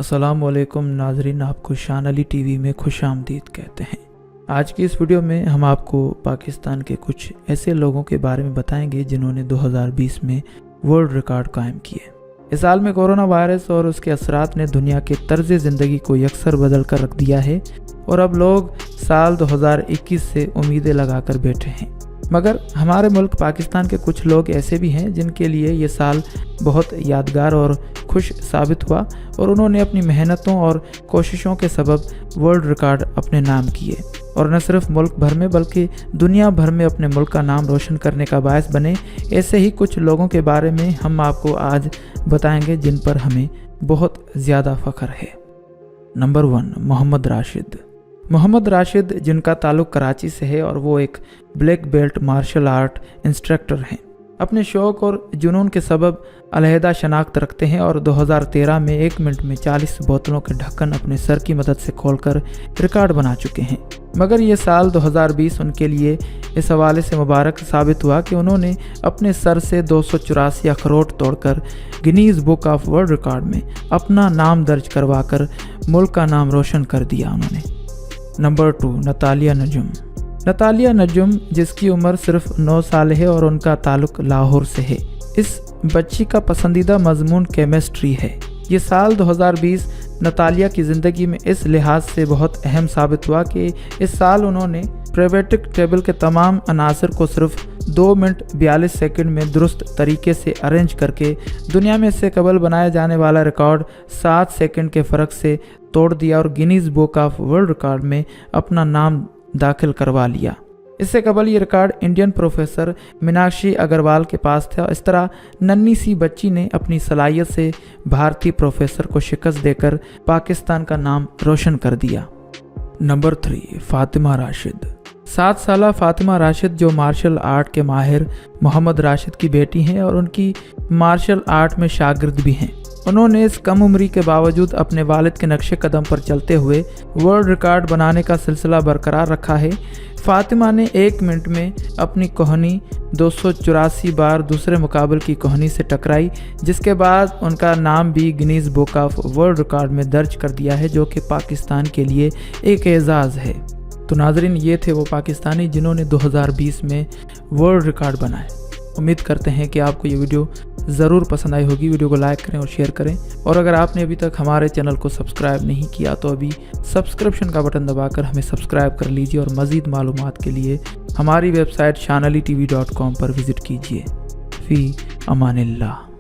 अस्सलाम वालेकुम नाजरीन, आपको शान अली टीवी में खुश आमदीद कहते हैं। आज की इस वीडियो में हम आपको पाकिस्तान के कुछ ऐसे लोगों के बारे में बताएंगे जिन्होंने 2020 में वर्ल्ड रिकॉर्ड कायम किए। इस साल में कोरोना वायरस और उसके असरात ने दुनिया के तर्ज ज़िंदगी को यकसर बदल कर रख दिया है और अब लोग साल 2021 से उम्मीदें लगाकर बैठे हैं। मगर हमारे मुल्क पाकिस्तान के कुछ लोग ऐसे भी हैं जिनके लिए ये साल बहुत यादगार और खुश साबित हुआ और उन्होंने अपनी मेहनतों और कोशिशों के सबब वर्ल्ड रिकॉर्ड अपने नाम किए और न सिर्फ मुल्क भर में बल्कि दुनिया भर में अपने मुल्क का नाम रोशन करने का बायस बने। ऐसे ही कुछ लोगों के बारे में हम आपको आज बताएंगे जिन पर हमें बहुत ज़्यादा फ़ख्र है। नंबर 1, मोहम्मद राशिद। मोहम्मद राशिद जिनका ताल्लुक़ कराची से है और वो एक black belt martial art instructor हैं। अपने शौक़ और जुनून के सबब अलहदा शनाख्त रखते हैं और 2013 में 1 मिनट में 40 बोतलों के ढक्कन अपने सर की मदद से खोलकर रिकॉर्ड बना चुके हैं। मगर ये साल 2020 उनके लिए इस हवाले से मुबारक साबित हुआ कि उन्होंने अपने सर से 284 अखरोट तोड़कर Guinness book of world record में अपना नाम दर्ज करवाकर मुल्क का नाम रोशन कर दिया उन्होंने। Number 2, Natalia नजुम। नतालिया नजुम जिसकी उम्र सिर्फ 9 साल है और उनका ताल्लुक़ लाहौर से है। इस बच्ची का पसंदीदा मजमून केमिस्ट्री है। ये साल 2020 नतालिया की ज़िंदगी में इस लिहाज से बहुत अहम साबित हुआ कि इस साल उन्होंने प्रिवेटिक टेबल के तमाम अनासर को सिर्फ 2 मिनट 42 सेकंड में दुरुस्त तरीके से अरेंज करके दुनिया में इससे कबल बनाया जाने वाला रिकॉर्ड 7 सेकंड के फ़र्क से तोड़ दिया और Guinness book of world record में अपना नाम दाखिल करवा लिया। इससे कबल ये record Indian professor Meenakshi Agarwal के पास था। इस तरह नन्ही सी बच्ची ने अपनी सलाहियत से भारतीय प्रोफेसर को शिकस्त देकर पाकिस्तान का नाम रोशन कर दिया। नंबर 3, फातिमा राशिद। 7 साला फातिमा राशिद जो मार्शल आर्ट के माहिर मोहम्मद राशिद की बेटी हैं और उनकी मार्शल आर्ट में शागिर्द भी हैं। उन्होंने इस कम उम्री के बावजूद अपने वालिद के नक्शे कदम पर चलते हुए वर्ल्ड रिकॉर्ड बनाने का सिलसिला बरकरार रखा है। फातिमा ने 1 मिनट में अपनी कोहनी 284 बार दूसरे मुकाबले की कोहनी से टकराई, जिसके बाद उनका नाम भी Guinness book of world record में दर्ज कर दिया है, जो कि पाकिस्तान के लिए एक एजाज़ है। तो नाजरीन, ये थे वो पाकिस्तानी जिन्होंने 2020 में वर्ल्ड रिकॉर्ड बनाए। उम्मीद करते हैं कि आपको ये वीडियो ज़रूर पसंद आई होगी। वीडियो को लाइक करें और शेयर करें और अगर आपने अभी तक हमारे चैनल को सब्सक्राइब नहीं किया तो अभी सब्सक्रिप्शन का बटन दबाकर हमें सब्सक्राइब कर लीजिए और मज़ीद मालूमात के लिए हमारी वेबसाइट shanalitv.com पर विज़िट कीजिए। फ़ी अमानिल्लाह।